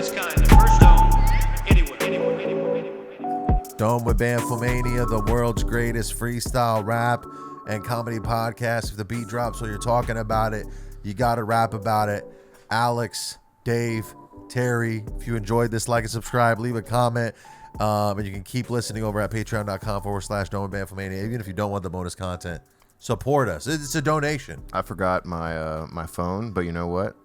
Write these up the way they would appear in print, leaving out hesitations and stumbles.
its kind, the first dome anywhere. Dome with Bamfomania, the world's greatest freestyle rap and comedy podcast. If the beat drops while you're talking about it, you got to rap about it. Alex, Dave, Terry, if you enjoyed this, like and subscribe, leave a comment. And you can keep listening over at patreon.com/Dome with Bamfomania. Even if you don't want the bonus content, support us. It's a donation. I forgot my my phone, but you know what?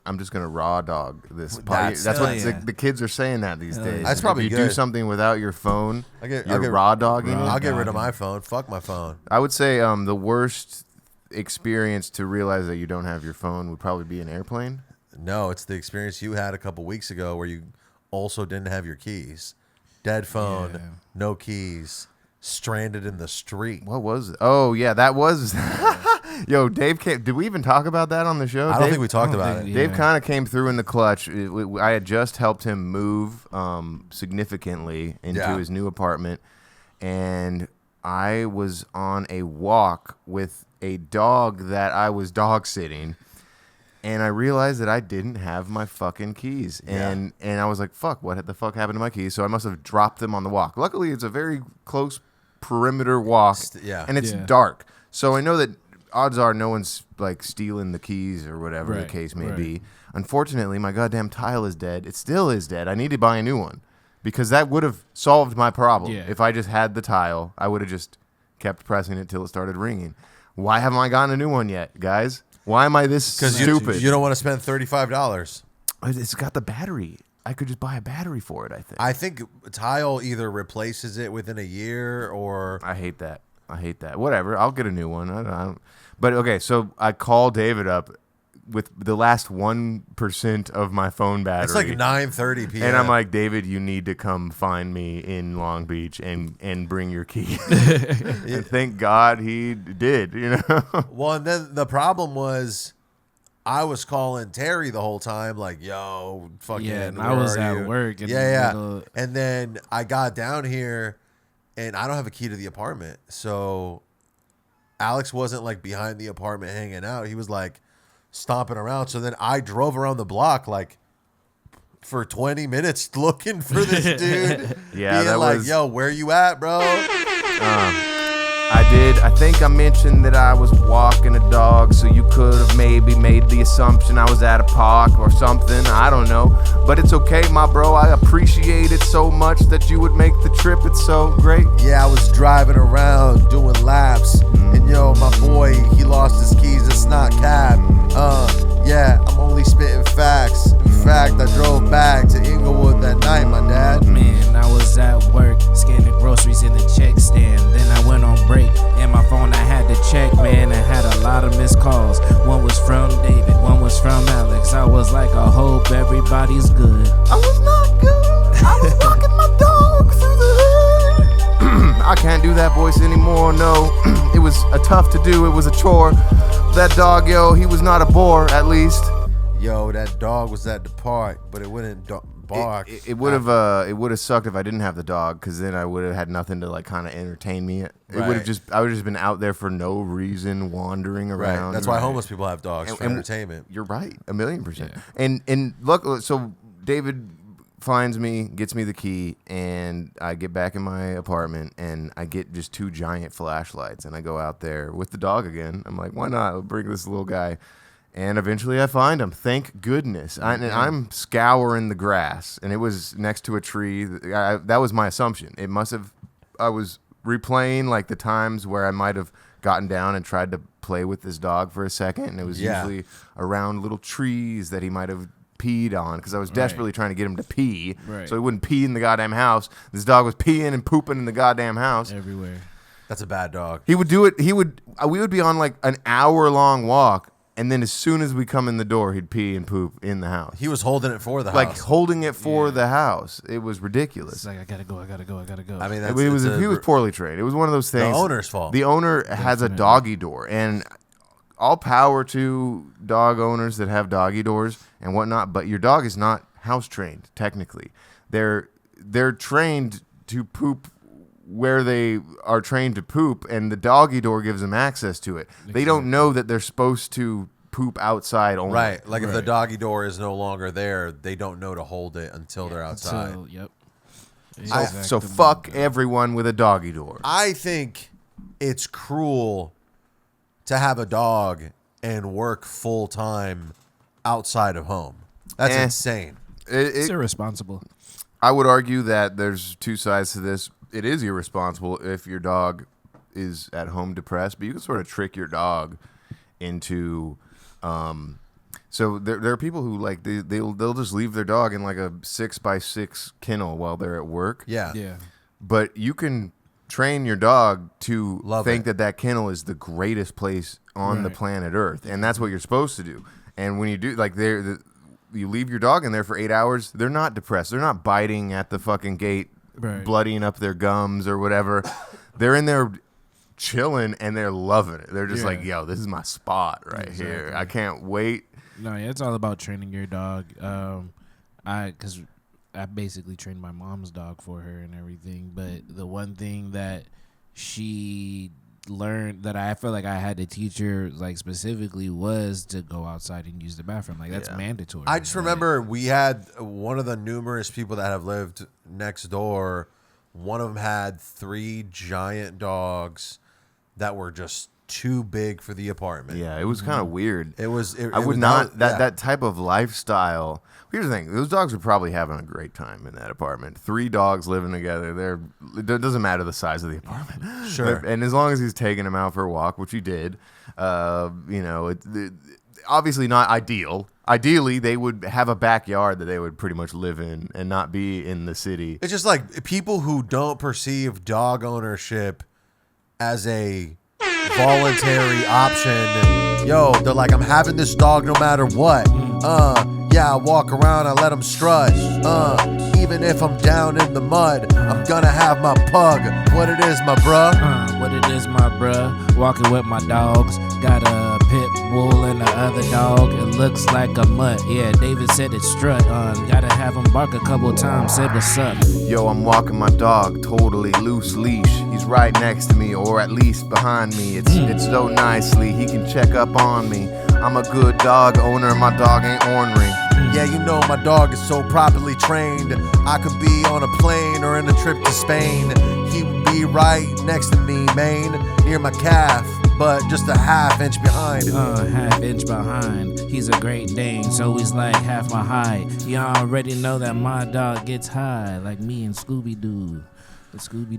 I'm just gonna raw dog this. That's what the kids are saying that these days. That's probably if you good. do something without your phone, I'll get raw dogging it. I'll get rid of my phone. Fuck my phone. I would say the worst experience to realize that you don't have your phone would probably be an airplane. No, it's the experience you had a couple weeks ago where you also didn't have your keys. Dead phone, no keys, stranded in the street. What was it? Oh, yeah, that was... Yo, Dave came... Did we even talk about that on the show? I don't think we talked about it. Dave kind of came through in the clutch. I had just helped him move significantly into his new apartment, and I was on a walk with a dog that I was dog sitting, and I realized that I didn't have my fucking keys. And I was like, fuck, what the fuck happened to my keys? So I must have dropped them on the walk. Luckily, it's a very close perimeter walk, and it's dark. So I know that odds are no one's like stealing the keys or whatever the case may be. Unfortunately, my goddamn tile is dead. It still is dead. I need to buy a new one because that would have solved my problem. If I just had the tile, I would have just kept pressing it till it started ringing. Why haven't I gotten a new one yet, guys? Why am I this stupid? You don't want to spend $35. It's got the battery. I could just buy a battery for it, I think tile either replaces it within a year or... I hate that. Whatever. I'll get a new one. I don't. But okay, so I call David up with the last 1% of my phone battery. It's like 9:30 p.m. And I'm like, David, you need to come find me in Long Beach and bring your key. And thank God he did, you know? Well, and then the problem was I was calling Terry the whole time, like, yo, fucking, I was at work. And then I got down here, and I don't have a key to the apartment. So Alex wasn't, like, behind the apartment hanging out. He was, like, stomping around. So then I drove around the block, like, for 20 minutes looking for this dude. That like, was... yo, where you at, bro? I did. I think I mentioned that I was walking a dog, so you could have maybe made the assumption I was at a park or something. I don't know. But it's okay, my bro. I appreciate it so much that you would make the trip. It's so great. Yeah, I was driving around doing laps. And yo, my boy, he lost his keys. It's not cab. Yeah, I'm only spitting facts. In fact, I drove back to Inglewood that night, my dad. Man, I was at work scanning groceries in the check stand. Then I went on break, and my phone I had to check, man. I had a lot of missed calls. One was from David, one was from Alex. I was like, I hope everybody's good. I was not good. I was walking my dog through the hood. I can't do that voice anymore, no. It was tough to do. It was a chore. That dog, yo, he was not a bore, at least. Yo, that dog was at the park, but it wouldn't bark. It would have sucked if I didn't have the dog, because then I would have had nothing to like kind of entertain me. I would have just been out there for no reason, wandering around. Right. That's why homeless people have dogs for entertainment. You're right, 1,000,000%. Yeah. And look, so David finds me, gets me the key, and I get back in my apartment, and I get just 2 giant flashlights, and I go out there with the dog again. I'm like, why not? I'll bring this little guy. And eventually I find him. Thank goodness. And I'm scouring the grass, and it was next to a tree. That was my assumption. It must have, I was replaying like the times where I might have gotten down and tried to play with this dog for a second, and it was usually around little trees that he might have peed on, because I was desperately trying to get him to pee, so he wouldn't pee in the goddamn house. This dog was peeing and pooping in the goddamn house. Everywhere. That's a bad dog. He would do it. We would be on like an hour-long walk, and then as soon as we come in the door, he'd pee and poop in the house. He was holding it for the house. Like holding it for the house. It was ridiculous. It's like, I gotta go. I mean, he was poorly trained. It was one of those things. The owner's fault. The owner has a doggy door, and all power to dog owners that have doggy doors and whatnot, but your dog is not house trained, technically. They're trained to poop where they are trained to poop, and the doggy door gives them access to it. They don't know that they're supposed to poop outside only. Right. Like if the doggy door is no longer there, they don't know to hold it until they're outside. So, yep. So fuck everyone with a doggy door. I think it's cruel to have a dog and work full time outside of home. That's insane. It's irresponsible. I would argue that there's two sides to this. It is irresponsible if your dog is at home depressed, but you can sort of trick your dog into. So there are people who like they'll just leave their dog in like a 6x6 kennel while they're at work. Yeah. But you can train your dog to think it. that kennel is the greatest place on the planet Earth, and that's what you're supposed to do. And when you do, like, you leave your dog in there for 8 hours, they're not depressed. They're not biting at the fucking gate, bloodying up their gums or whatever. They're in there chilling, and they're loving it. They're just like, yo, this is my spot right here. I can't wait. No, yeah, it's all about training your dog. Because I basically trained my mom's dog for her and everything. But the one thing that she learned that I feel like I had to teach her, like, specifically, was to go outside and use the bathroom. Like, that's mandatory. I just remember we had one of the numerous people that have lived next door. One of them had 3 giant dogs that were just too big for the apartment. Yeah, it was kind of weird. It was. I would not that type of lifestyle. Here's the thing: those dogs are probably having a great time in that apartment. 3 dogs living together. It doesn't matter the size of the apartment. Sure. And as long as he's taking them out for a walk, which he did, obviously not ideal. Ideally, they would have a backyard that they would pretty much live in and not be in the city. It's just like people who don't perceive dog ownership as a voluntary option. Yo, they're like, I'm having this dog no matter what. Yeah, I walk around, I let him strut. Even if I'm down in the mud, I'm gonna have my pug. What it is, my bruh? What it is, my bruh? Walking with my dogs. Got a pit bull and the other dog. It looks like a mutt. Yeah, David said it's strut. Gotta have him bark a couple times. Said what's up. Yo, I'm walking my dog, totally loose leash. He's right next to me, or at least behind me. It's so nicely, he can check up on me. I'm a good dog owner, my dog ain't ornery. Yeah, you know my dog is so properly trained. I could be on a plane or in a trip to Spain. He would be right next to me, Maine, near my calf, but just a half-inch behind. Half-inch behind. He's a Great Dane, so he's like half my height. You already know that my dog gets high, like me and Scooby-Doo.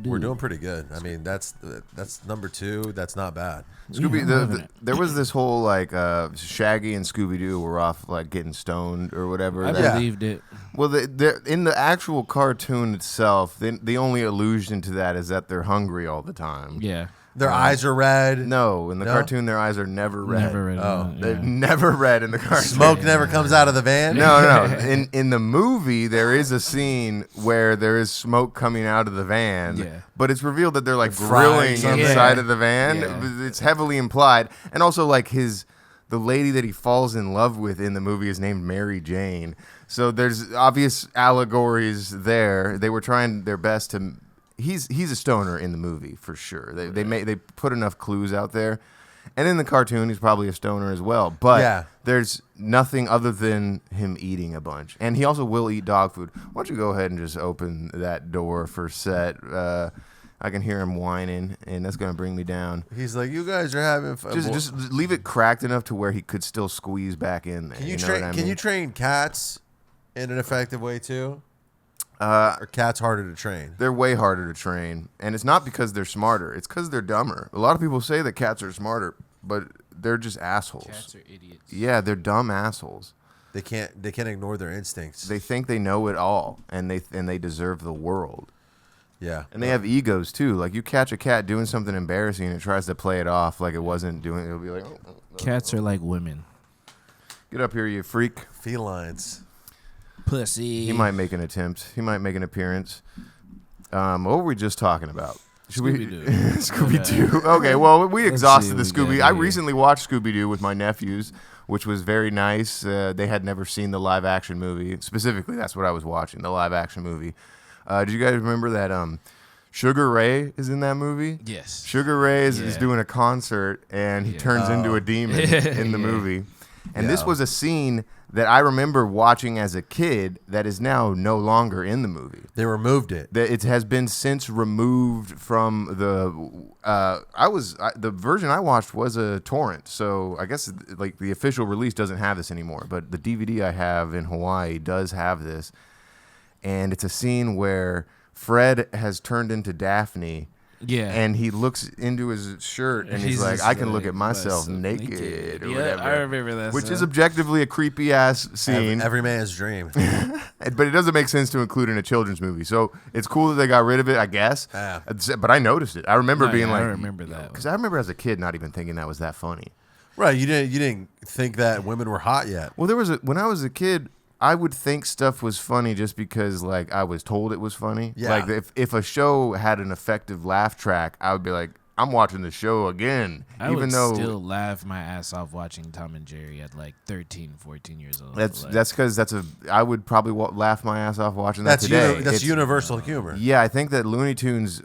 We're doing pretty good. I mean, that's number 2. That's not bad. There was this whole like Shaggy and Scooby-Doo were off like getting stoned or whatever. I believed it. Well, in the actual cartoon itself, the only allusion to that is that they're hungry all the time. Yeah. Their eyes are red. No, in the cartoon, their eyes are never red. Never red. They're never red in the cartoon. Smoke never comes out of the van? No. In the movie, there is a scene where there is smoke coming out of the van, but it's revealed that they're like grilling inside of the van. Yeah. It's heavily implied. And also, like, the lady that he falls in love with in the movie is named Mary Jane. So there's obvious allegories there. They were trying their best to... He's a stoner in the movie for sure. They put enough clues out there, and in the cartoon he's probably a stoner as well. But there's nothing other than him eating a bunch, and he also will eat dog food. Why don't you go ahead and just open that door for Set? I can hear him whining, and that's gonna bring me down. He's like, "You guys are having fun." Just leave it cracked enough to where he could still squeeze back in there. Can you train cats in an effective way too? Are cats harder to train? They're way harder to train, and it's not because they're smarter. It's because they're dumber. A lot of people say that cats are smarter, but they're just assholes. Cats are idiots. Yeah, they're dumb assholes. They can't ignore their instincts. They think they know it all, and they deserve the world. Yeah, and they have egos too. Like, you catch a cat doing something embarrassing, and it tries to play it off like it wasn't doing. It'll be like, cats are like women. Get up here, you freak. Felines. Pussy. He might make an attempt. He might make an appearance. What were we just talking about? Scooby-Doo. Scooby-Doo. Okay, well, we exhausted the Scooby. I recently watched Scooby-Doo with my nephews, which was very nice. They had never seen the live-action movie. Specifically, that's what I was watching, the live-action movie. Did you guys remember that Sugar Ray is in that movie? Yes. Sugar Ray is doing a concert, and he turns into a demon in the movie. And this was a scene that I remember watching as a kid that is now no longer in the movie. They removed it. It has been since removed from the. The version I watched was a torrent, so I guess like the official release doesn't have this anymore. But the DVD I have in Hawaii does have this, and it's a scene where Fred has turned into Daphne. Yeah. And he looks into his shirt and he's like, I can look at myself naked or whatever. I remember that. Which is objectively a creepy ass scene. Every man's dream. But it doesn't make sense to include in a children's movie. So it's cool that they got rid of it, I guess. Yeah. But I noticed it. I remember being like, I remember that. Because I remember as a kid not even thinking that was that funny. Right. You didn't think that women were hot yet. Well, when I was a kid, I would think stuff was funny just because, like, I was told it was funny. Yeah. Like, if a show had an effective laugh track, I would be like, I'm watching the show again. I would still laugh my ass off watching Tom and Jerry at like 13, 14 years old. That's because I would probably laugh my ass off watching that today. That's universal humor. Yeah, I think that Looney Tunes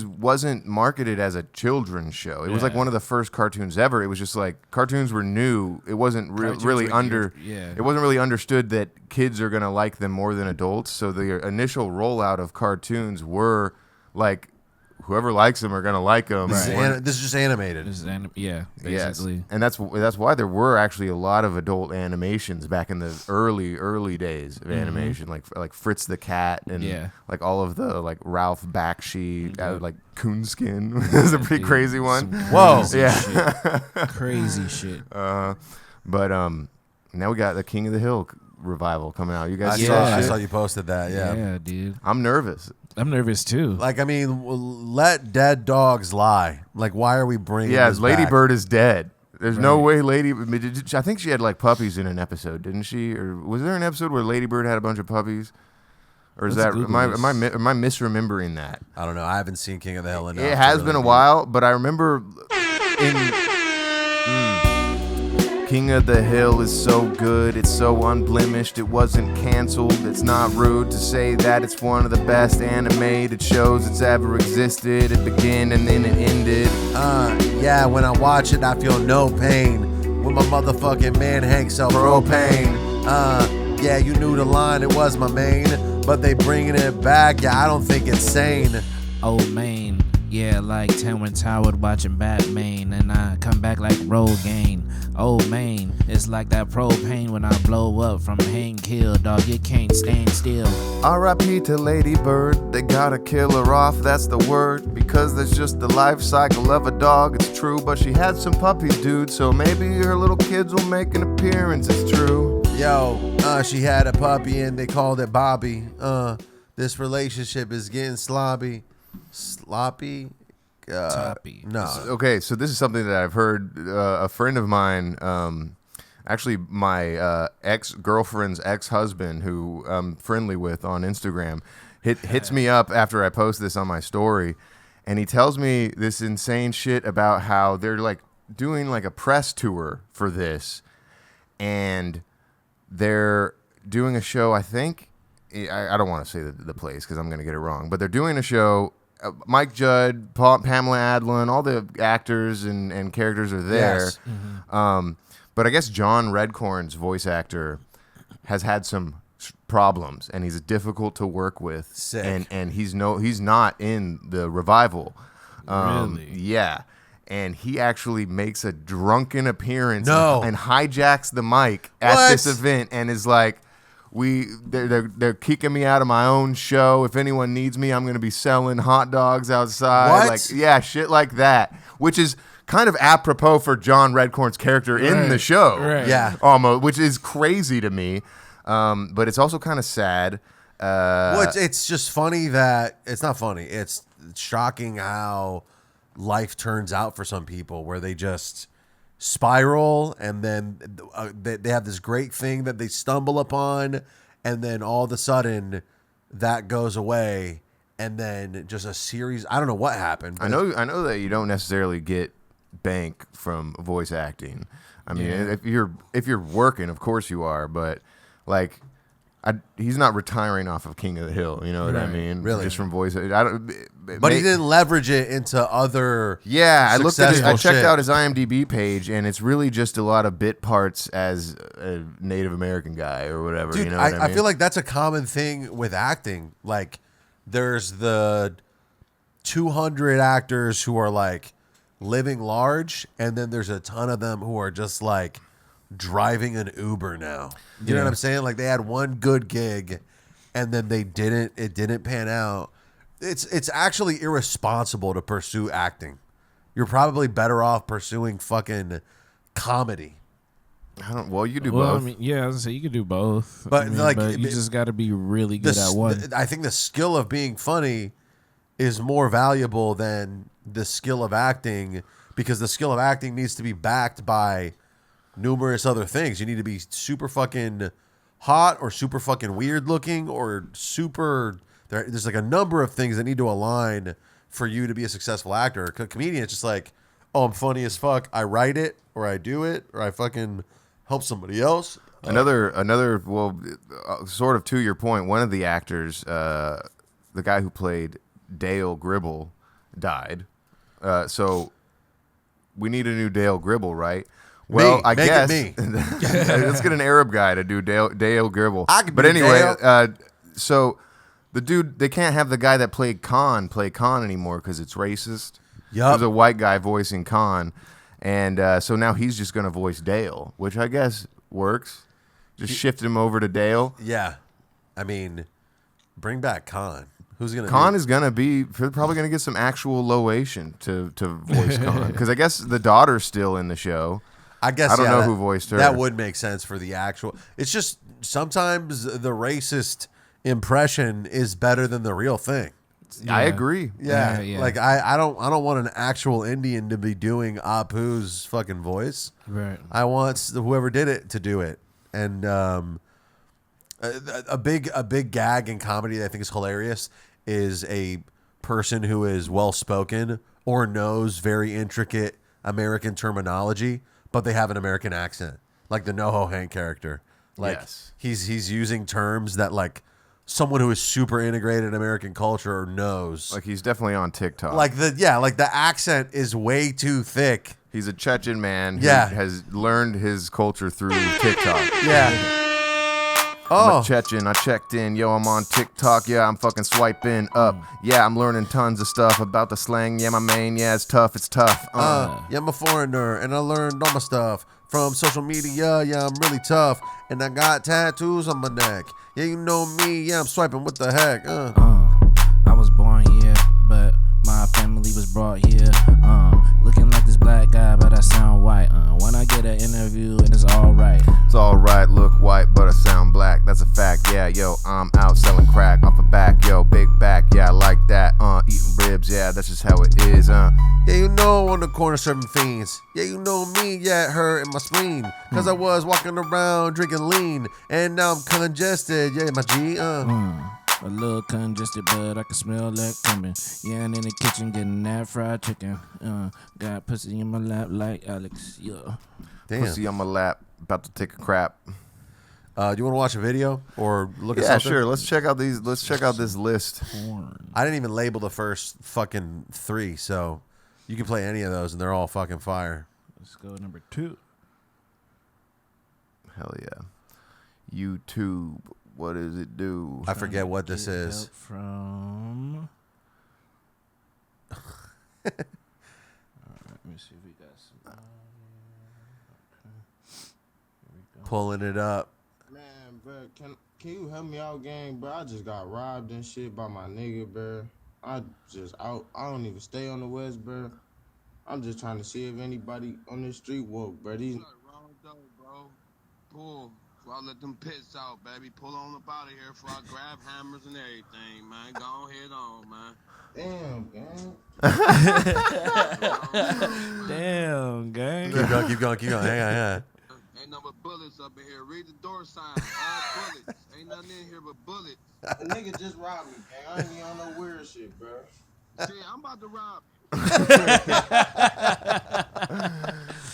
wasn't marketed as a children's show. It was like one of the first cartoons ever. It was just like cartoons were new. It wasn't really It wasn't really understood that kids are gonna like them more than adults. So the initial rollout of cartoons were like, whoever likes them are gonna like them. Right. This is just animated. Basically. Yes. And that's why there were actually a lot of adult animations back in the early days of animation, like Fritz the Cat and like all of the like Ralph Bakshi, like Coonskin was a pretty crazy one. Whoa, crazy shit. But now we got the King of the Hill revival coming out. You guys, I saw you posted that. Yeah, dude. I'm nervous. I'm nervous too. Like, I mean, let dead dogs lie. Like, why are we bringing? Yeah, this Lady back? Bird is dead. There's no way I think she had like puppies in an episode, didn't she? Or was there an episode where Lady Bird had a bunch of puppies? Or is am I misremembering that? I don't know. I haven't seen King of the Hill enough. It has been a while, but I remember King of the Hill is so good, it's so unblemished, it wasn't canceled. It's not rude to say that it's one of the best animated shows that's ever existed. It began and then it ended. Yeah, when I watch it, I feel no pain. When my motherfucking man Hank sell propane. Yeah, you knew the line, it was my main. But they bringing it back, yeah, I don't think it's sane. Oh, man. Yeah, like Terrence Howard watching Batman, and I come back like Rogaine. Oh man, it's like that propane when I blow up from hang kill, dog. You can't stand still. R.I.P. to Lady Bird, they gotta kill her off, that's the word. Because that's just the life cycle of a dog, it's true. But she had some puppies, dude, so maybe her little kids will make an appearance, it's true. Yo, she had a puppy and they called it Bobby. This relationship is getting sloppy. Toppy. No. Okay, so this is something that I've heard a friend of mine, actually my ex-girlfriend's ex-husband, who I'm friendly with on Instagram, hits me up after I post this on my story, and he tells me this insane shit about how they're like doing like a press tour for this, and they're doing a show, I think, I don't want to say the place because I'm going to get it wrong, but they're doing a show. Mike Judd, Pamela Adlon, all the actors and characters are there. Yes. Mm-hmm. But I guess John Redcorn's voice actor has had some problems, and he's difficult to work with. Sick. And he's not in the revival. Really? Yeah. And he actually makes a drunken appearance and hijacks the mic at this event and is like, they're kicking me out of my own show. If anyone needs me, I'm going to be selling hot dogs outside. What? Like, yeah, shit like that, which is kind of apropos for John Redcorn's character in the show. Right. Yeah. Almost, which is crazy to me. But it's also kind of sad. Well, it's just funny that it's not funny. It's shocking how life turns out for some people where they just spiral and then they have this great thing that they stumble upon, and then all of a sudden that goes away, and then just a series. I don't know what happened. I know that you don't necessarily get bank from voice acting. I mean, if you're working, of course you are, but like he's not retiring off of King of the Hill. You know what I mean? Really? Just from voice. I don't. But he didn't leverage it into other. Yeah, I looked at it. I checked shit. out his IMDb page, and it's really just a lot of bit parts as a Native American guy or whatever. Dude, you know what I mean? I feel like that's a common thing with acting. Like, there's the 200 actors who are like living large, and then there's a ton of them who are just like driving an Uber now. You know what I'm saying? Like, they had one good gig, and then it didn't pan out. It's actually irresponsible to pursue acting. You're probably better off pursuing fucking comedy. Well, you do Well, both. I mean, yeah, I was gonna say you could do both, But, like, but you just got to be really good at one. I think the skill of being funny is more valuable than the skill of acting, because the skill of acting needs to be backed by numerous other things. You need to be super fucking hot or super fucking weird looking or super. There's like a number of things that need to align for you to be a successful actor. A comedian is just like, oh, I'm funny as fuck. I write it or I do it or I fucking help somebody else. Another. Well, sort of to your point, one of the actors, the guy who played Dale Gribble, died. So we need a new Dale Gribble, right? Well, I guess let's get an Arab guy to do Dale Gribble. But anyway, so the dude, they can't have the guy that played Khan play Khan anymore because it's racist. Yep. There's a white guy voicing Khan, and so now he's just going to voice Dale, which I guess works. Just shift him over to Dale. Yeah, I mean, bring back Khan. Who's gonna? Khan is gonna be probably gonna get some actual loation to voice Khan, because I guess the daughter's still in the show. I guess I don't know who voiced her. That would make sense for the actual. It's just sometimes the racist impression is better than the real thing. Yeah. I agree. Yeah. Yeah. Like I don't want an actual Indian to be doing Apu's fucking voice. Right. I want whoever did it to do it. And a big gag in comedy that I think is hilarious is a person who is well spoken or knows very intricate American terminology, but they have an American accent, like the NoHo Hank character. Like, yes. he's using terms that like someone who is super integrated in American culture knows. Like, he's definitely on TikTok. Like the accent is way too thick. He's a Chechen man who Yeah. has learned his culture through TikTok. Yeah. I'm a Chechen. I checked in. Yo, I'm on TikTok. Yeah, I'm fucking swiping up. Yeah, I'm learning tons of stuff about the slang. Yeah, my main. Yeah, it's tough. It's tough. Yeah, I'm a foreigner, and I learned all my stuff from social media. Yeah, I'm really tough, and I got tattoos on my neck. Yeah, you know me. Yeah, I'm swiping. What the heck? I was born here, but my family was brought here. Looking like this black guy, but I sound white. When I get an interview, and it's all right. It's all right. Look white, but I sound black. That's a fact. Yeah, yo, I'm out selling crack off a back. Yo, big back. Yeah, I like that. Eating ribs. Yeah, that's just how it is. Yeah, you know, on the corner serving fiends. Yeah, you know me. Yeah, it hurt in my spleen. Cause I was walking around drinking lean, and now I'm congested. Yeah, my G. A little congested, but I can smell that coming. Yeah, and in the kitchen getting that fried chicken. Got pussy in my lap like Alex. Yeah. Damn. Pussy on my lap, about to take a crap. Do you want to watch a video or look at Yeah, something? sure. Let's check out this list. I didn't even label the first fucking 3, so you can play any of those, and they're all fucking fire. Let's go number 2. Hell yeah. YouTube. What does it do? I forget what this is. From. All right, let me see if we got some. Pulling it up. Man, bro, can you help me out, gang, bro? I just got robbed and shit by my nigga, bro. I don't even stay on the West, bro. I'm just trying to see if anybody on the street woke, bro. These Wrong door, bro. Pull. Before I let them pits out, baby. Pull on up out of here before I grab hammers and everything, man. Go ahead on, man. damn, gang. Damn, gang. Keep going. Hang on. Ain't nothing but bullets up in here. Read the door sign. All bullets. Ain't nothing in here but bullets. The nigga just robbed me, gang. I ain't even on no weird shit, bro. See, I'm about to rob you.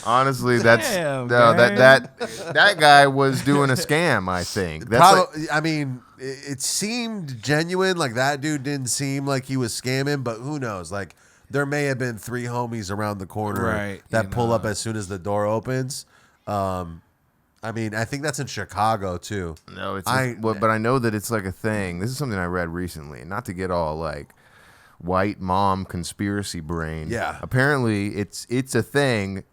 Honestly, that's Damn, no, man. that guy was doing a scam. I think that's Probably, I mean, it seemed genuine. Like that dude didn't seem like he was scamming, but who knows? Like there may have been 3 homies around the corner Right, that you pull know. up as soon as the door opens. I mean, I think that's in Chicago too. no, it's I- but I know that it's like a thing. This is something I read recently. Not to get all like white mom conspiracy brain. Yeah. Apparently, it's a thing.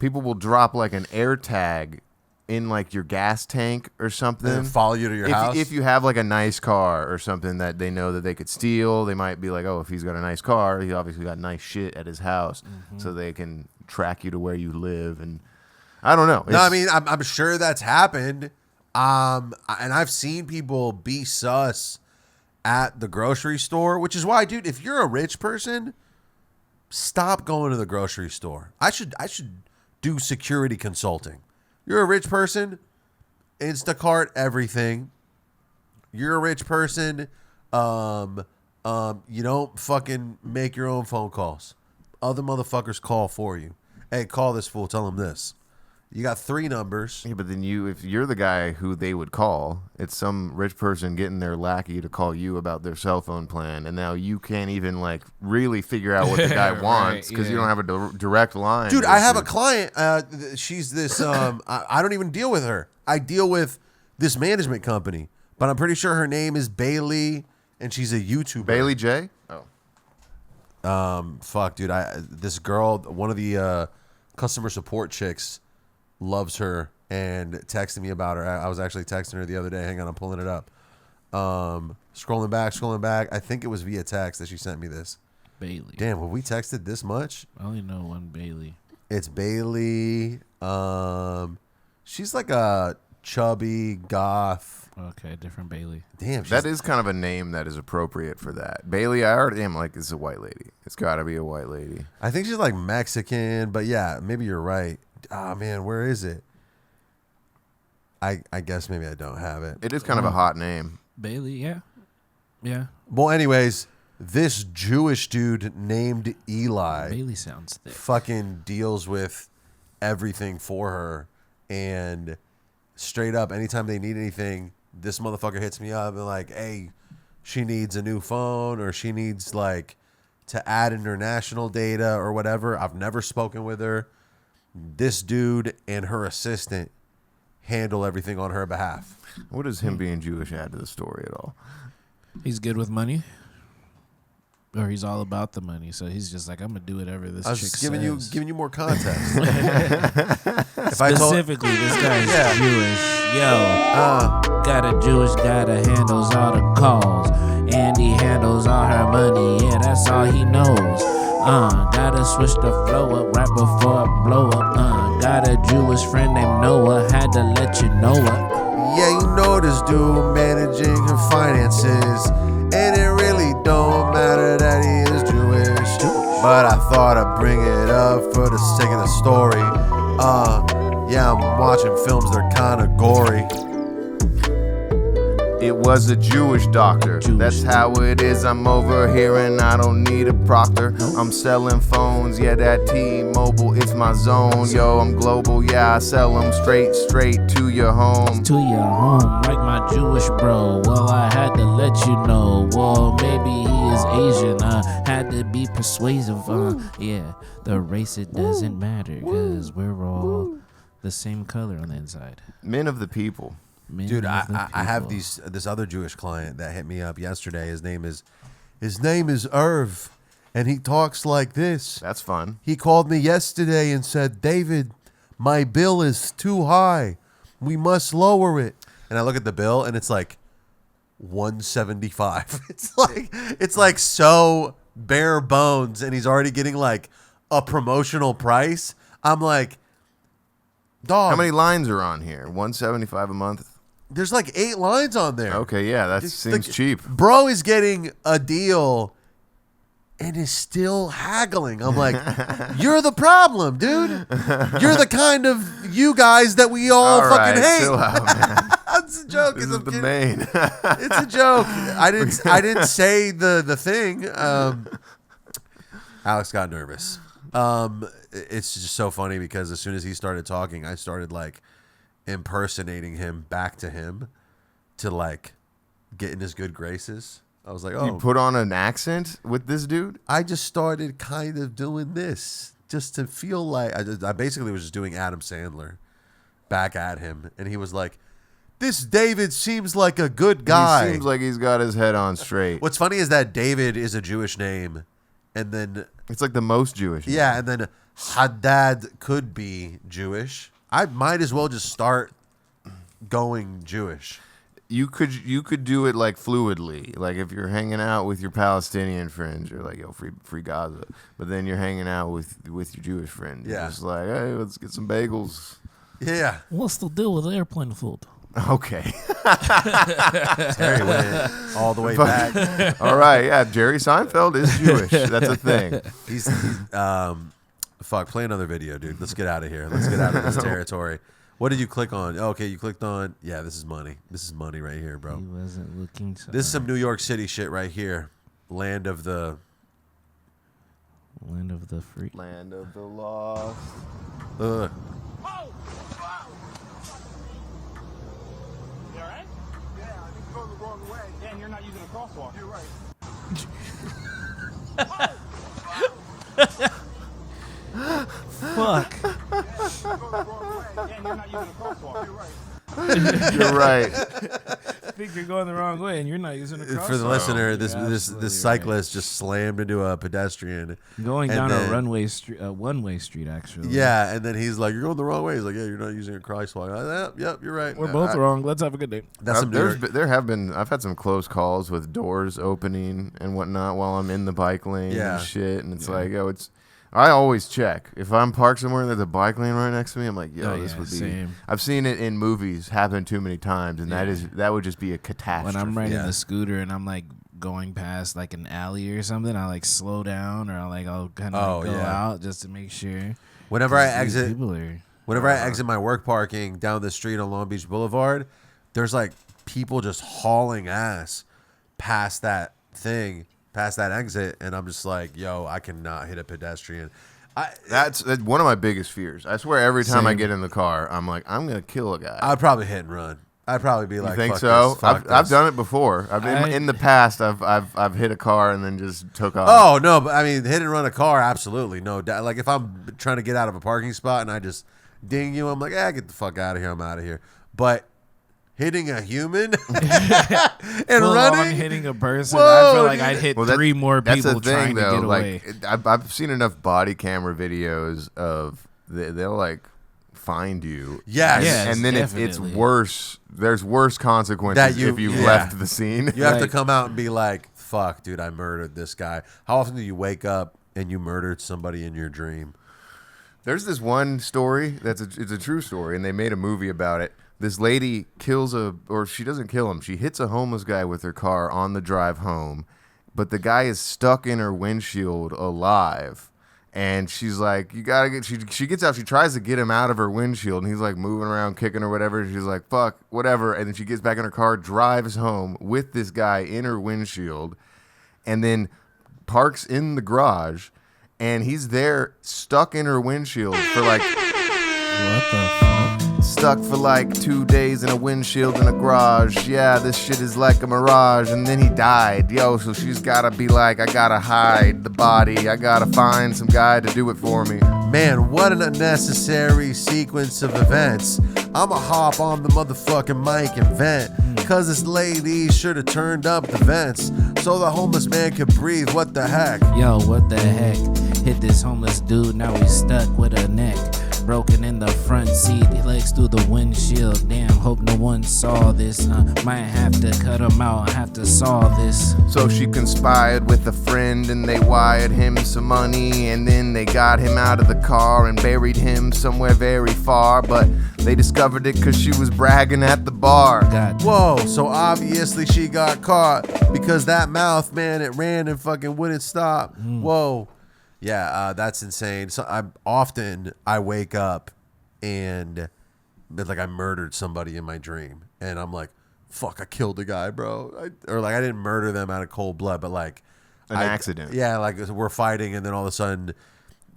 People will drop like an air tag in like your gas tank or something. And follow you to your house. If you have like a nice car or something that they know that they could steal, they might be like, oh, if he's got a nice car, he obviously got nice shit at his house, so they can track you to where you live. And I don't know. No, I mean, I'm sure that's happened. And I've seen people be sus at the grocery store, which is why, dude, if you're a rich person, stop going to the grocery store. I should do security consulting. You're a rich person, Instacart everything. You're a rich person, you don't fucking make your own phone calls. Other motherfuckers call for you. Hey, call this fool, tell him this. You got 3 numbers. Yeah, but then if you're the guy who they would call, it's some rich person getting their lackey to call you about their cell phone plan, and now you can't even like really figure out what the guy Right, wants because you yeah. don't have a direct line. Dude, to I have a this. client. She's this. I don't even deal with her. I deal with this management company, but I'm pretty sure her name is Bailey, and she's a YouTuber. Bailey J. Oh, Fuck, dude. This girl, one of the customer support chicks, loves her and texted me about her. I was actually texting her the other day. Hang on, I'm pulling it up. Scrolling back. I think it was via text that she sent me this. Bailey. Damn, have we texted this much? I only know one Bailey. It's Bailey. She's like a chubby goth. Okay, different Bailey. Damn, she's, that is kind of a name that is appropriate for that. Bailey, I already am like, it's a white lady. It's got to be a white lady. I think she's like Mexican, but yeah, maybe you're right. Ah, man, where is it? I guess maybe I don't have it. It is kind of a hot name. Bailey, yeah. Yeah. Well, anyways, this Jewish dude named Eli Bailey sounds thick. fucking deals with everything for her, and straight up, anytime they need anything, this motherfucker hits me up and like, hey, she needs a new phone, or she needs like to add international data or whatever. I've never spoken with her. This dude and her assistant handle everything on her behalf. What does him being Jewish add to the story at all? He's good with money. Or he's all about the money. So he's just like, I'm going to do whatever this I was chick just giving says. you more context. If I told, Specifically, this guy's Yeah. Jewish. Yo, got a Jewish guy that handles all the calls. And he handles all her money. Yeah, that's all he knows. Gotta switch the flow up right before I blow up. Got a Jewish friend named Noah. Had to let you know it. yeah, you know this dude managing her finances, and it really don't matter that he is Jewish. But I thought I'd bring it up for the sake of the story. Yeah, I'm watching films that are kind of gory. It was a Jewish doctor. That's how it is. I'm over here and I don't need a proctor. I'm selling phones, yeah, that T-Mobile, it's my zone. Yo, I'm global, yeah, I sell them straight to your home. To your home, like my Jewish bro. Well, I had to let you know. Well, maybe he is Asian. Had to be persuasive. Yeah, the race, it doesn't matter, because we're all the same color on the inside. Men of the people. Men Dude, of the I have people. this other Jewish client that hit me up yesterday. His name is Irv, and he talks like this. That's fun. He called me yesterday and said, David, my bill is too high. We must lower it. And I look at the bill and it's like $175. It's like so bare bones, and he's already getting like a promotional price. I'm like, dog, How many lines are on here? 175 a month? there's like 8 lines on there. Okay, yeah, that Just seems like- cheap. Bro is getting a deal and is still haggling. I'm like, you're the problem, dude. You're the kind of you guys that we all fucking hate. Chill out, man. It's a joke. This It's is a the kid- main. It's a joke. I didn't say the thing. Alex got nervous. It's just so funny because as soon as he started talking, I started like impersonating him back to him to like get in his good graces. I was like, oh, You put on an accent with this dude? I just started kind of doing this just to feel like I basically was just doing Adam Sandler back at him, and he was like, "This David seems like a good guy. He seems like he's got his head on straight." What's funny is that David is a Jewish name, and then It's like the most Jewish. yeah, and then Haddad could be Jewish. I might as well just start going Jewish. You could do it like fluidly, like if you're hanging out with your Palestinian friends, you're like, yo, free Gaza. But then you're hanging out with your Jewish friend. You're Yeah. just like, hey, let's get some bagels. Yeah, What's the deal with airplane food? Okay. Terry went all the way back. All right. Yeah. Jerry Seinfeld is Jewish. That's a thing. He's fuck. Play another video, dude. Let's get out of here. Let's get out of this territory. What did you click on? Oh, okay, you clicked on. Yeah, this is money. This is money right here, bro. He wasn't looking so This is some New York City shit right here. Land of the. Land of the free. Land of the lost. Ugh. You all right? Yeah, I think you're going the wrong way. Yeah, and you're not using a crosswalk. You're right. Fuck. Yeah, you're going the wrong way. Yeah, and you're not using a crosswalk. You're right. You're right. I think you're going the wrong way, and you're not using a crosswalk. For the listener, this You're this absolutely this cyclist just slammed into a pedestrian. Going and down then- a one-way street, actually. Yeah, and then he's like, "You're going the wrong way." He's like, "Yeah, you're not using a crosswalk." Yep, you're right. We're both wrong. Let's have a good day. That's some New York- I've had some close calls with doors opening and whatnot while I'm in the bike lane Yeah. and shit. And it's like, yo, I always check. If I'm parked somewhere and there's a bike lane right next to me, I'm like, yo, Oh, this yeah, would be. same. I've seen it in movies happen too many times, and that would just be a catastrophe. When I'm riding Yeah. the scooter and I'm like going past like an alley or something, I like slow down or I'll kind of go yeah. out just to make sure. Whenever I 'Cause these exit, people are. whenever I exit my work parking down the street on Long Beach Boulevard, there's like people just hauling ass past that exit, and I'm just like, yo, I cannot hit a pedestrian. That's one of my biggest fears. I swear, every time I Same. get in the car, I'm like, I'm gonna kill a guy. I'd probably hit and run. I'd probably be like, You think fuck so? this, fuck I've this. done it before. In the past. I've hit a car and then just took off. Oh no, but I mean, hit and run a car, absolutely no doubt. Like if I'm trying to get out of a parking spot and I just ding you, I'm like, get the fuck out of here. I'm out of here. But hitting a human and Full running, on hitting a person, Whoa, I feel like dude. I'd hit Well, 3 more that's people the thing, trying to though. get away. Like, I've seen enough body camera videos of they'll like find you. Yes. Yes, and then it's definitely. worse. There's worse consequences That you- if you yeah. left the scene. you have to Like- come out and be like, fuck, dude, I murdered this guy. How often do you wake up and you murdered somebody in your dream? There's this one story it's a true story, and they made a movie about it. This lady she doesn't kill him. She hits a homeless guy with her car on the drive home, but the guy is stuck in her windshield alive. And she's like, you gotta get. She gets out. She tries to get him out of her windshield, and he's like moving around, kicking or whatever. She's like, fuck, whatever. And then she gets back in her car, drives home with this guy in her windshield, and then parks in the garage. And he's there, stuck in her windshield for like. What the fuck? Stuck for like 2 days in a windshield in a garage. Yeah, this shit is like a mirage. And then he died. Yo, so she's gotta be like, I gotta hide the body. I gotta find some guy to do it for me. Man, what an unnecessary sequence of events. I'ma hop on the motherfucking mic and vent. Cause this lady should have turned up the vents so the homeless man could breathe. What the heck? Yo, what the heck? Hit this homeless dude, now he's stuck with a neck. Broken in the front seat, legs through the windshield. Damn, hope no one saw this. Might have to cut him out, have to saw this. So she conspired with a friend and they wired him some money. And then they got him out of the car and buried him somewhere very far. But they discovered it cause she was bragging at the bar. God, Whoa, so obviously she got caught because that mouth, man, it ran and fucking wouldn't stop. Whoa. Yeah, that's insane. So I wake up and it's like I murdered somebody in my dream, and I'm like, fuck, I killed a guy, bro. Or like I didn't murder them out of cold blood, but like an accident. Yeah, like we're fighting, and then all of a sudden,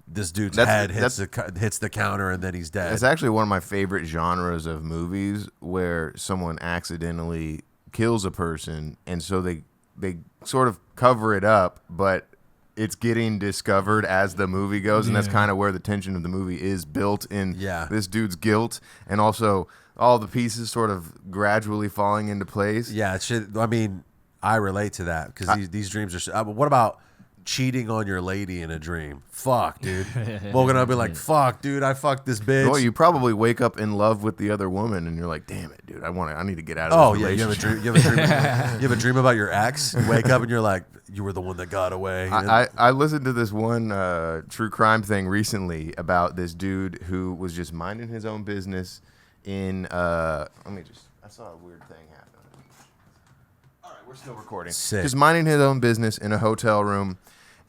this dude's head hits the counter, and then he's dead. It's actually one of my favorite genres of movies where someone accidentally kills a person, and so they sort of cover it up, but it's getting discovered as the movie goes, and that's kind of where the tension of the movie is built in this dude's guilt, and also all the pieces sort of gradually falling into place. Yeah, it should. I mean, I relate to that because these dreams are. What about cheating on your lady in a dream? Fuck, dude. Woken up, be like, fuck, dude, I fucked this bitch. Well, you probably wake up in love with the other woman, and you're like, damn it, dude, I need to get out of this relationship. You have a dream about your ex. You wake up and you're like, you were the one that got away. I listened to this one true crime thing recently about this dude who was just minding his own business in I saw a weird thing happen. All right, we're still recording. Sick. Just minding his own business in a hotel room,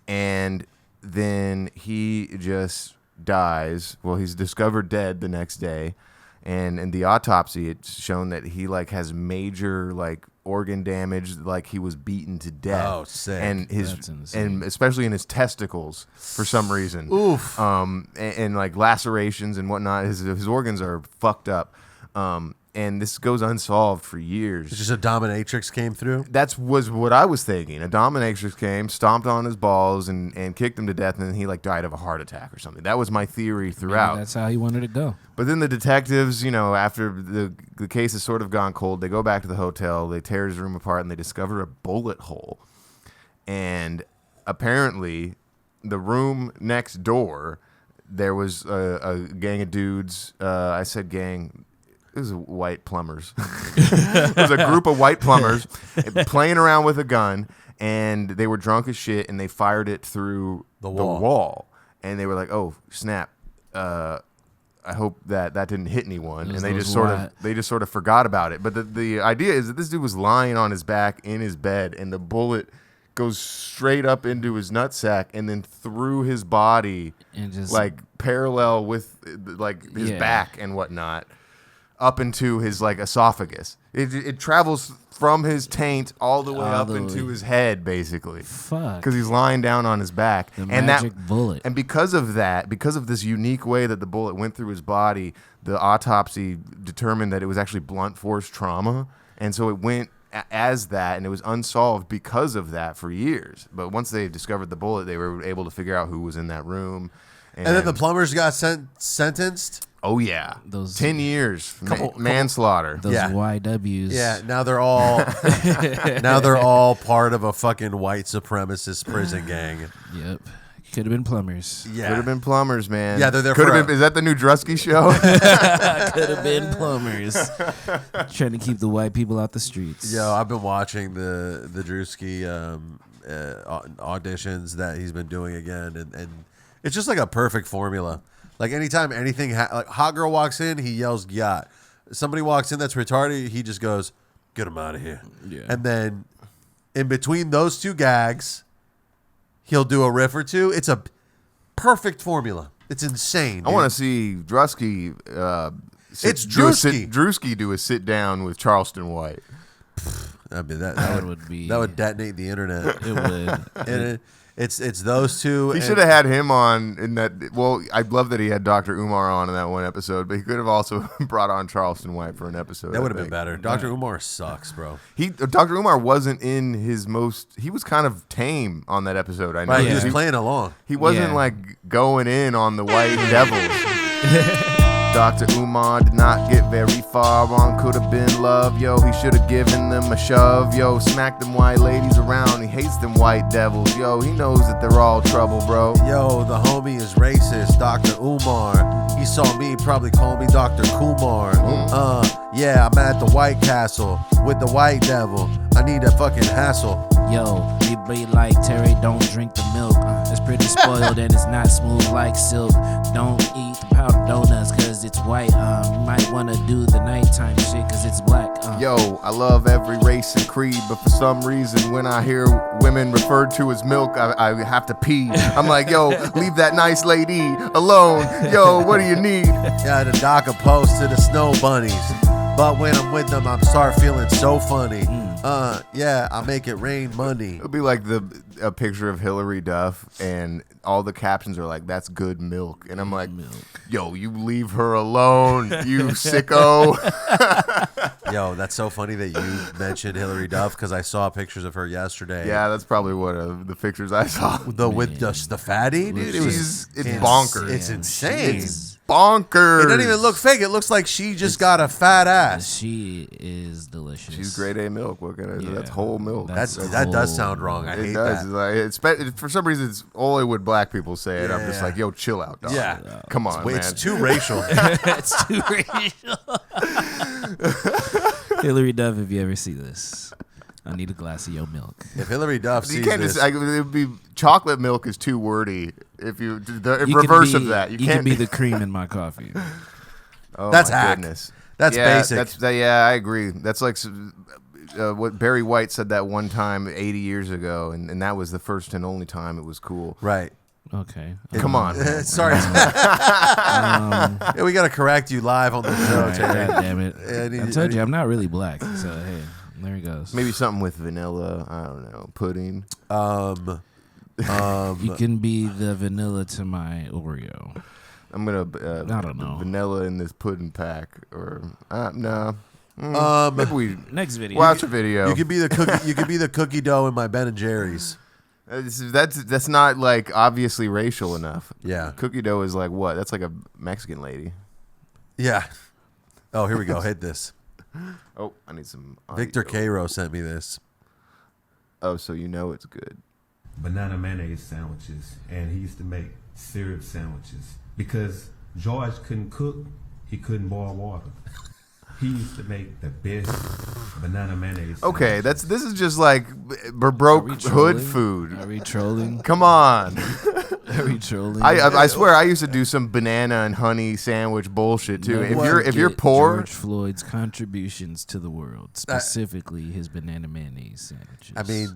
and then he just dies. Well, he's discovered dead the next day, and in the autopsy, it's shown that he like has major like organ damage, like he was beaten to death. Oh, sick. And That's insane. and especially in his testicles for some reason. Oof. And like lacerations and whatnot. His organs are fucked up. And this goes unsolved for years. It's just a dominatrix came through. Was what I was thinking. A dominatrix came, stomped on his balls, and kicked him to death, and then he like died of a heart attack or something. That was my theory throughout. Maybe that's how he wanted to go. But then the detectives, after the case has sort of gone cold, they go back to the hotel, they tear his room apart, and they discover a bullet hole. And apparently, the room next door, there was a gang of dudes. I said gang. It was white plumbers. It was a group of white plumbers playing around with a gun, and they were drunk as shit, and they fired it through the wall. And they were like, "Oh snap! I hope that didn't hit anyone." And they just sort of forgot about it. But the idea is that this dude was lying on his back in his bed, and the bullet goes straight up into his nutsack and then through his body, And just like parallel with like his back and whatnot, up into his like esophagus. It travels from his taint all the way up into his head, basically. Fuck. Because he's lying down on his back. The magic bullet. And because of this unique way that the bullet went through his body, the autopsy determined that it was actually blunt force trauma. And so it went as that, and it was unsolved because of that for years. But once they discovered the bullet, they were able to figure out who was in that room. And then the plumbers got sentenced. Oh yeah, Those 10 years manslaughter. Those YWs. Yeah, now they're all part of a fucking white supremacist prison gang. Yep. Could have been plumbers. Yeah, Could have been plumbers, man. Yeah, they're there. Is that the new Drusky show? Could have been plumbers. Trying to keep the white people out the streets. Yo, I've been watching the Drewski auditions that he's been doing again, and it's just like a perfect formula. Like anytime anything, like hot girl walks in, he yells "yacht." Somebody walks in that's retarded, he just goes, "Get him out of here." Yeah. And then in between those two gags, he'll do a riff or two. It's a perfect formula. It's insane. I want to see Drusky. It's Drewski. Drewski do a sit down with Charleston White. I mean, that would detonate the internet. It would. And it's those two. He should have had him on in that. Well, I love that he had Dr. Umar on in that one episode, but he could have also brought on Charleston White for an episode. That would have been better. Dr. Umar sucks, bro. Dr. Umar wasn't in his most. He was kind of tame on that episode. I know. Right, he was playing along. He wasn't like going in on the White Devils. Dr. Umar did not get very far on, could have been love, yo. He should have given them a shove, yo. Smack them white ladies around, he hates them white devils, yo. He knows that they're all trouble, bro. Yo, the homie is racist, Dr. Umar. He saw me, probably called me Dr. Kumar. Yeah, I'm at the White Castle with the white devil. I need a fucking hassle. Yo, we be like Terry, don't drink the milk. It's pretty spoiled and it's not smooth like silk. Don't eat the powdered donuts cause it's white. You might wanna do the nighttime shit cause it's black. Yo, I love every race and creed, but for some reason when I hear women referred to as milk, I have to pee. I'm like, yo, leave that nice lady alone. Yo, what do you need? Yeah, the dock a post to the snow bunnies. But when I'm with them, I start feeling so funny. Yeah, I make it rain money. It'll be like a picture of Hillary Duff, and all the captions are like, "That's good milk," and I'm like, "Yo, you leave her alone, you sicko." Yo, that's so funny that you mentioned Hillary Duff because I saw pictures of her yesterday. Yeah, that's probably one of the pictures I saw. With just the fatty, dude. It's bonkers. It's insane. It's bonkers. It doesn't even look fake. It looks like she just got a fat ass. She is delicious. She's grade A milk. What can I do? That's whole milk. That does sound wrong. I hate that. Like, for some reason, it's only when black people say it. I'm just like, yo, chill out, dog. Yeah. Come on, man. It's too racial. It's too racial. Hillary Duff, if you ever see this, I need a glass of your milk. If Hillary Duff You sees can't this, just. It would be chocolate milk is too wordy. If you the You reverse can be, of that, you can can't be the cream in my coffee. Oh, That's my hack. goodness. That's basic. Yeah, I agree. That's like what Barry White said that one time 80 years ago, and that was the first and only time it was cool. right. Okay. Come on, man. Sorry. Yeah, we got to correct you live on the show, All right, Terry. God damn it. Yeah, I told you I'm not really black. So, hey, there he goes. Maybe something with vanilla. I don't know, pudding. You can be the vanilla to my Oreo. I'm gonna I don't know. vanilla in this pudding pack or no. Maybe we Next video. watch a video. You could be the cookie. You could be the cookie dough in my Ben and Jerry's. That's not like obviously racial enough. Yeah. Cookie dough is like what? That's like a Mexican lady. Yeah. Oh, here we go. Hit this. Oh, I need some audio. Victor Cairo sent me this. Oh, so you know it's good. Banana mayonnaise sandwiches, and he used to make syrup sandwiches because George couldn't cook, he couldn't boil water. He used to make the best banana mayonnaise. Okay, sandwiches. this is just like broke hood trolling? food. Are we trolling? Come on. Are we trolling? I swear I used to do some banana and honey sandwich bullshit too. If you're poor, George Floyd's contributions to the world, specifically his banana mayonnaise sandwiches. I mean,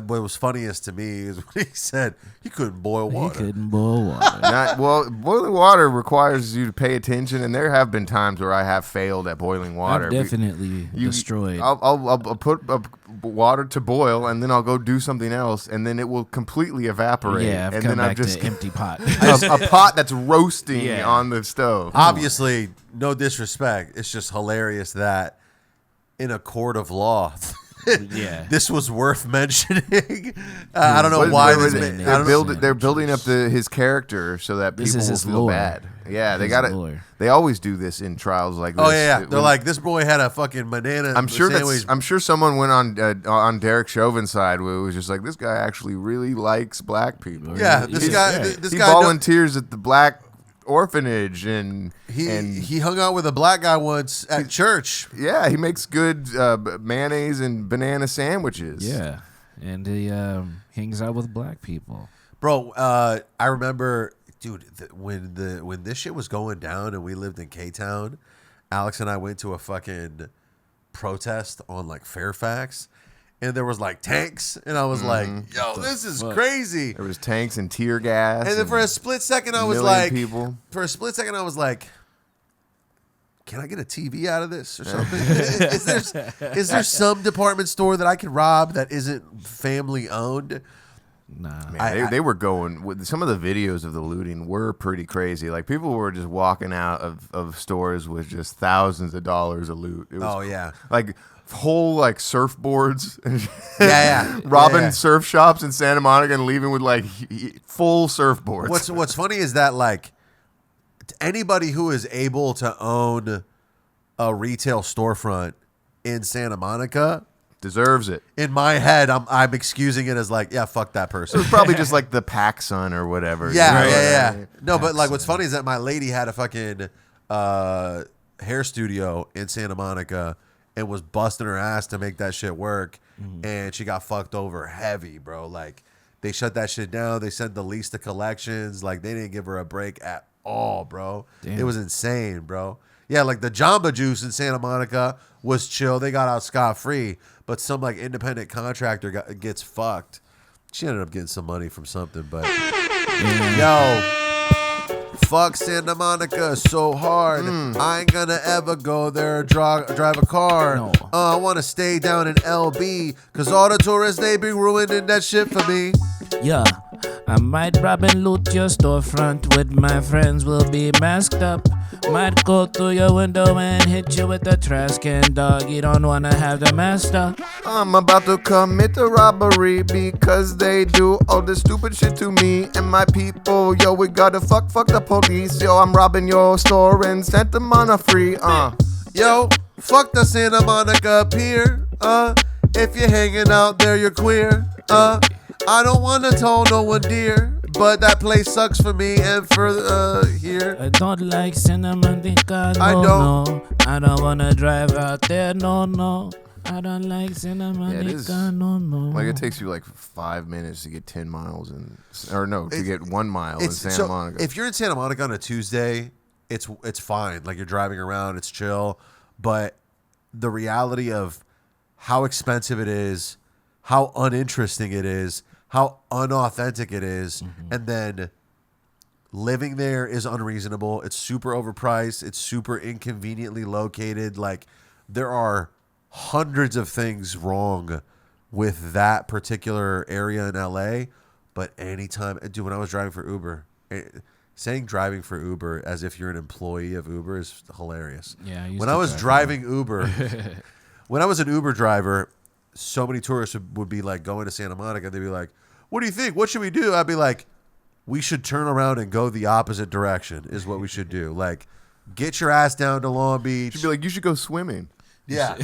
what was funniest to me is when he said he couldn't boil he water. couldn't boil water. boiling water requires you to pay attention, and there have been times where I have failed at boiling water. I've definitely destroyed. I'll put water to boil, and then I'll go do something else, and then it will completely evaporate. Yeah, I've and come then back to empty pot. a pot that's roasting Yeah. on the stove. Obviously, no disrespect. It's just hilarious that in a court of law, Yeah. this was worth mentioning. I don't know why this. They're building up his character so that This people is will his feel lore. bad. Yeah, they His got it. lore. They always do this in trials like this. Oh yeah, they're like, this boy had a fucking banana. I'm sure sandwich. I'm sure someone went on Derek Chauvin's side where it was just like, this guy actually really likes black people. Yeah, this He- guy. yeah. This he guy. volunteers at the black orphanage and He hung out with a black guy once at church. yeah, he makes good mayonnaise and banana sandwiches. Yeah, and he hangs out with black people. Bro, I remember, dude, when this shit was going down and we lived in K-Town, Alex and I went to a fucking protest on like Fairfax, and there was like tanks, and I was like, yo, this is crazy. There was tanks and tear gas. And then for a split second, I was million like, people. For a split second, I was like, can I get a TV out of this or something? is there some department store that I can rob that isn't family owned? Nah. Man, they were going with some of the videos of the looting were pretty crazy. Like people were just walking out of stores with just thousands of dollars of loot. It was Oh, yeah. like whole like surfboards and Yeah. robbing Yeah. surf shops in Santa Monica and leaving with like full surfboards. What's funny is that like anybody who is able to own a retail storefront in Santa Monica deserves it. in my head, I'm excusing it as like, yeah, fuck that It person. was probably just like the PacSun or whatever. Yeah, you know? yeah. No, but like what's funny is that my lady had a fucking hair studio in Santa Monica and was busting her ass to make that shit work, and she got fucked over heavy, bro. Like they shut that shit down. They sent the lease to collections. Like they didn't give her a break at all, bro. Damn. It was insane, bro. Yeah, like the Jamba Juice in Santa Monica was chill. They got out scot-free, but some like independent contractor gets fucked. She ended up getting some money from something, but yo, Fuck Santa Monica so hard. I ain't gonna ever go there or drive a car. No. I wanna stay down in LB, cause all the tourists, they be ruining that shit for me. Yeah, I might rob and loot your storefront with my friends. We'll be masked up. Might go through your window and hit you with a trash can, dog. You don't wanna have the master. I'm about to commit a robbery because they do all this stupid shit to me and my people. Yo, we gotta fuck the police. Yo, I'm robbing your store and sent them on a free. Yo, fuck the Santa Monica Pier. If you're hanging out there, you're queer. I don't wanna tell no one dear, but that place sucks for me and for here. I don't like Cinematica, no, I don't. no. I don't wanna drive out there, no. I don't like Cinematica, no. Like, it takes you like 5 minutes to get 10 miles to get 1 mile in Santa Monica. If you're in Santa Monica on a Tuesday, it's fine. Like, you're driving around, it's chill. But the reality of how expensive it is, how uninteresting it is, how unauthentic it is, and then living there is unreasonable. It's super overpriced. It's super inconveniently located. Like, there are hundreds of things wrong with that particular area in LA. But anytime, dude, when I was driving for Uber, saying driving for Uber as if you're an employee of Uber is hilarious. Yeah, when I was driving Uber, when I was an Uber driver, so many tourists would be like going to Santa Monica. They'd be like, "What do you think? What should we do?" I'd be like, "We should turn around and go the opposite direction is what we should do. Like, get your ass down to Long Beach." You'd be like, you should go swimming. Yeah.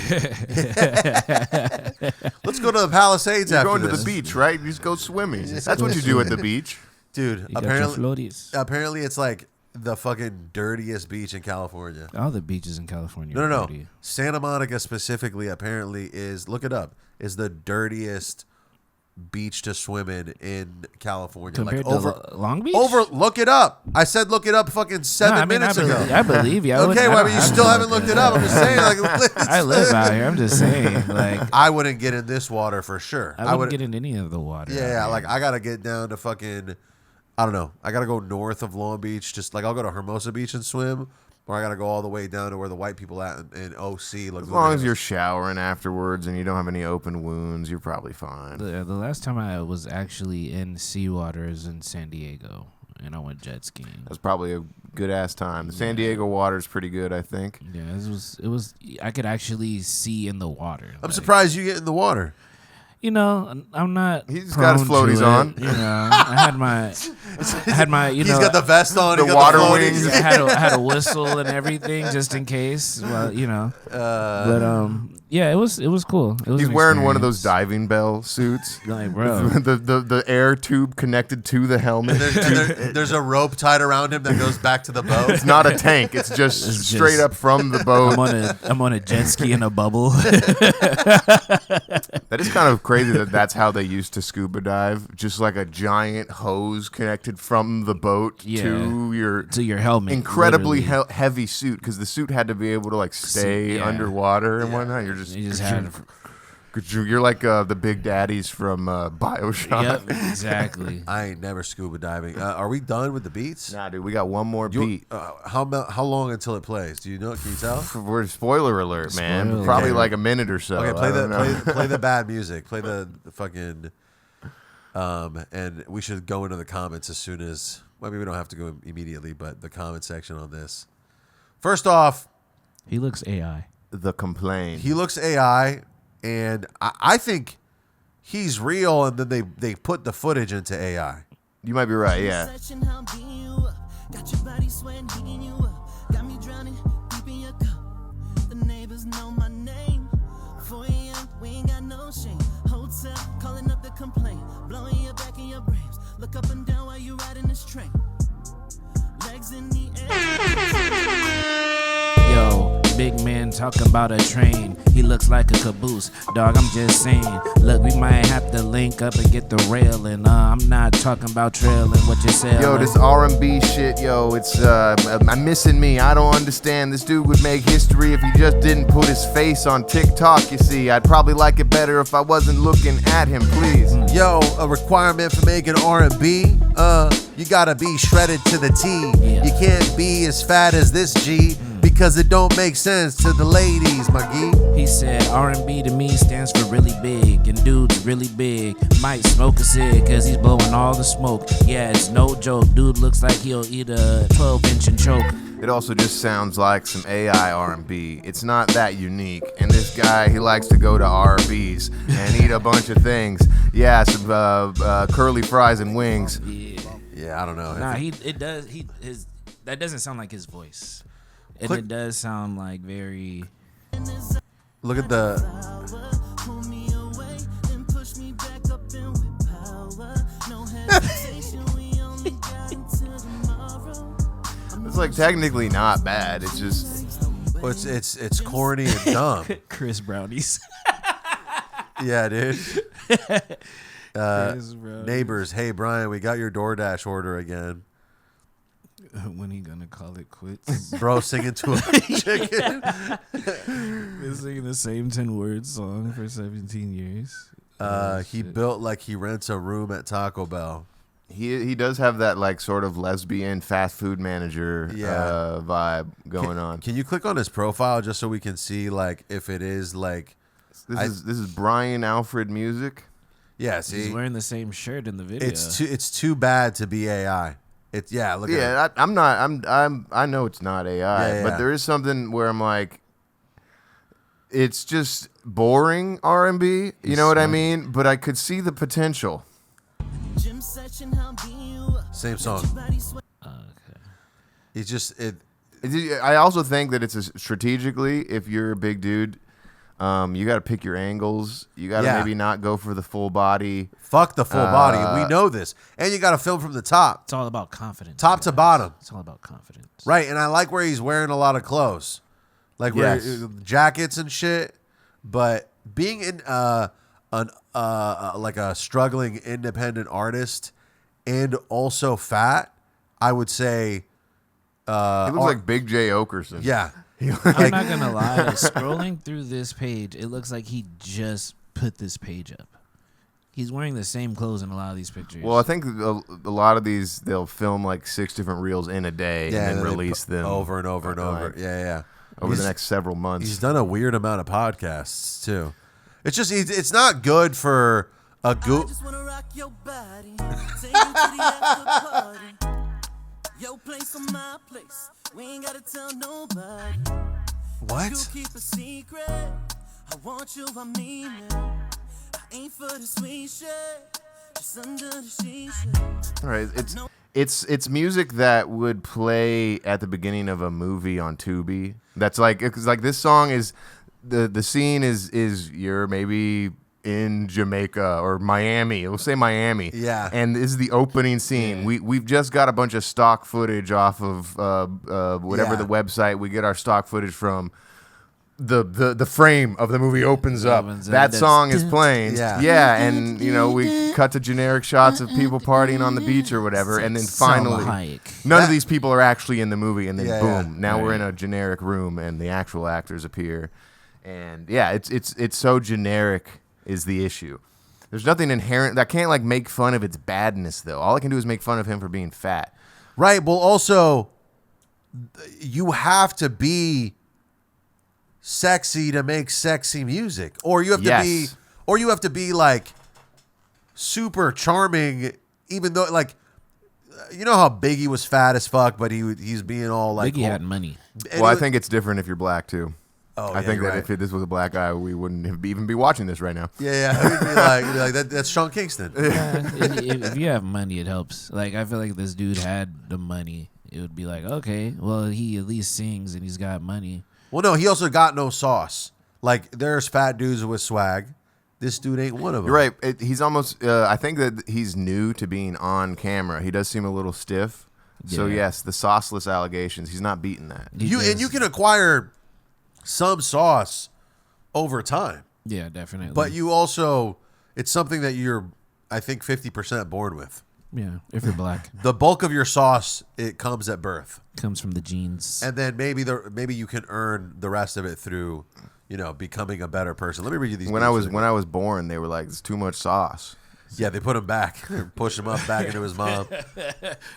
Let's go to the Palisades You're after going to this. the beach, right? You just go swimming. That's what you do at the beach. Dude, You got your floaties. apparently it's like the fucking dirtiest beach in California. All the beaches in California. No. are dirty. Santa Monica specifically apparently is, look it up, is the dirtiest beach to swim in California. Compared like to Long Beach? look it up. I said look it up fucking 7 minutes ago. I believe you. Okay, well, but you still haven't looked it up. I'm just saying, like, I live out here. I'm just saying, like, I wouldn't get in this water for sure. I wouldn't get in any of the water. Yeah, like, I gotta get down to fucking, I don't know. I gotta go north of Long Beach. Just like, I'll go to Hermosa Beach and swim, or I gotta go all the way down to where the white people at in OC. Like, As long as you're showering afterwards and you don't have any open wounds, you're probably fine. The last time I was actually in seawater is in San Diego, and I went jet skiing. That's probably a good ass time. The San Diego water is pretty good, I think. Yeah, it was. I could actually see in the water. I'm surprised you get in the water. You know, I'm not. He's got his floaties on. You know, I had my. You know, He's got the vest on. The he got water the wings. I had a whistle and everything just in case. Well, you know. But yeah, it was cool. It was He's an wearing one of those experience. diving bell suits. Like, bro. the air tube connected to the helmet. There's a rope tied around him that goes back to the boat. It's not a tank. It's just straight up from the boat. I'm on a jet ski in a bubble. That is kind of crazy that's how they used to scuba dive. Just like a giant hose connected from the boat to your helmet. incredibly heavy suit, because the suit had to be able to like stay underwater and whatnot. You're like the big daddies from BioShock. Yep, exactly. I ain't never scuba diving. Are we done with the beats? Nah, dude, we got one more beat. How long until it plays? Do you know? Can you tell? We're spoiler alert, man. Spoiler Probably alert. like a minute or so. Okay, I don't know. play the bad music. Play the fucking. And we should go into the comments as soon as. Maybe we don't have to go immediately, but the comment section on this. First off, He looks AI. The complaint. he looks AI, and I think he's real, and then they put the footage into AI. You might be right. Yeah. Got your body sweating, heating you up. Got me drowning deep in your cup. The neighbors know my name. 4 a.m., we ain't got no shame. Hotel, calling up the complaint. Blowing your back and your brains. Look up and down while you riding this train. Legs in the air. Yo, big man talking about a train. He looks like a caboose. Dog, I'm just saying. Look, we might have to link link up and get the railing. I'm not talking about trailing what you're selling. Yo, this R&B shit, yo, it's I'm missing me. I don't understand. This dude would make history if he just didn't put his face on TikTok, you see. I'd probably like it better if I wasn't looking at him, please. Yo, a requirement for making R&B, you gotta be shredded to the T. Yeah. You can't be as fat as this G, because it don't make sense to the ladies, my gee. He said R&B to me stands for really big, and dude's really big. Might smoke a cig cause he's blowing all the smoke. Yeah, it's no joke. Dude looks like he'll eat a 12-inch and choke. It also just sounds like some AI R&B. It's not that unique. And this guy, he likes to go to RBs and eat a bunch of things. Yeah, some curly fries and wings. Yeah, I don't know. Nah, that doesn't sound like his voice. And it does sound like very... Look at the... It's like technically not bad. It's just... Well, it's corny and dumb. Chris Brownies. Yeah, dude. Neighbors, hey, Brian, we got your DoorDash order again. When he gonna call it quits? Bro singing to a chicken. Been singing the same 10-word song for 17 years. He built like he rents a room at Taco Bell. He does have that like sort of lesbian fast food manager vibe going on. Can you click on his profile just so we can see like if it is like this is Brian Alfred Music? Yeah, see, he's wearing the same shirt in the video. It's too bad to be AI. Look at it. I know it's not AI, but there is something where I'm like, it's just boring R&B. You know what I mean? But I could see the potential. Same song. Okay. He's just it. I also think that it's strategically, if you're a big dude, you got to pick your angles. You got to maybe not go for the full body. Fuck the full body. We know this. And you got to film from the top. It's all about confidence. Top to bottom. It's all about confidence. Right. And I like where he's wearing a lot of clothes. Like where jackets and shit. But being in like a struggling independent artist and also fat, I would say he looks like Big J Okerson. Yeah. I'm not gonna lie. Scrolling through this page, it looks like he just put this page up. He's wearing the same clothes in a lot of these pictures. Well, I think a lot of these, they'll film like 6 different reels in a day and then release them over and over and over. Over the next several months. He's done a weird amount of podcasts too. It's just it's not good for a goop. Your place or my place. We ain't gotta tell nobody. What? You keep a secret. I want you, I mean it. I ain't for the sweet shit. Just under the shisha. All right, it's music that would play at the beginning of a movie on Tubi. That's like, cause like this song is the scene is you're maybe in Jamaica or Miami. We'll say Miami. Yeah. And this is the opening scene. Yeah. We've just got a bunch of stock footage off of whatever the website we get our stock footage from. The frame of the movie opens up. That song is playing. Yeah. And you know, we cut to generic shots of people partying on the beach or whatever, and then finally none of these people are actually in the movie, and then boom, now we're in a generic room and the actual actors appear. And yeah, it's so generic is the issue. There's nothing inherent that can't like make fun of its badness though. All I can do is make fun of him for being fat. Right. Well, also you have to be sexy to make sexy music, or you have to be like super charming, even though like you know how Biggie was fat as fuck, but he's being all like Biggie had money. Well, I think it's different if you're black too. Oh, I think that if this was a black guy, we wouldn't even be watching this right now. Yeah. It'd be like that's Sean Kingston. If you have money, it helps. Like I feel like this dude had the money. It would be like, okay, well he at least sings and he's got money. Well, no, he also got no sauce. Like there's fat dudes with swag. This dude ain't one of them. You're right. He's almost. I think that he's new to being on camera. He does seem a little stiff. Yeah. So yes, the sauceless allegations. He's not beating that. And you can acquire some sauce over time. Yeah, definitely. But you also, it's something that you're I think 50% born with. Yeah, if you're black. The bulk of your sauce, it comes at birth. Comes from the genes. And then maybe you can earn the rest of it through, becoming a better person. Let me read you these. When I was born, they were like, "It's too much sauce." Yeah, they put him back. They push him up back into his mom.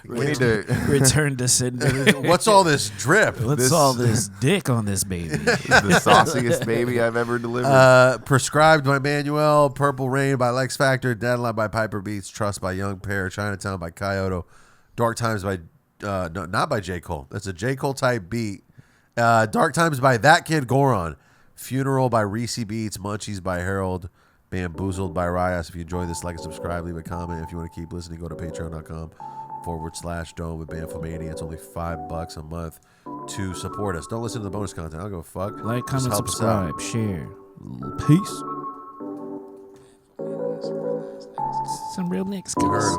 We need to return to sender. What's all this drip? What's all this dick on this baby? The sauciest baby I've ever delivered. Prescribed by Manuel, Purple Rain by Lex Factor, Deadline by Piper Beats, Trust by Young Pear, Chinatown by Kyoto, Dark Times by no, not by J. Cole. That's a J. Cole type beat. Dark Times by That Kid Goron, Funeral by Reese Beats, Munchies by Harold, Bamboozled by Rias. If you enjoyed this, like and subscribe, leave a comment. If you want to keep listening, go to patreon.com/dome with bamfomania. It's only $5 a month to support us. Don't listen to the bonus content. I don't give a fuck. Like, comment, Just help us out. subscribe, share. Peace. Some real niggas. You heard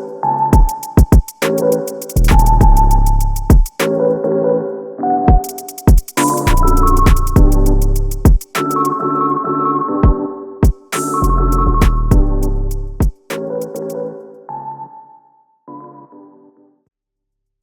'em.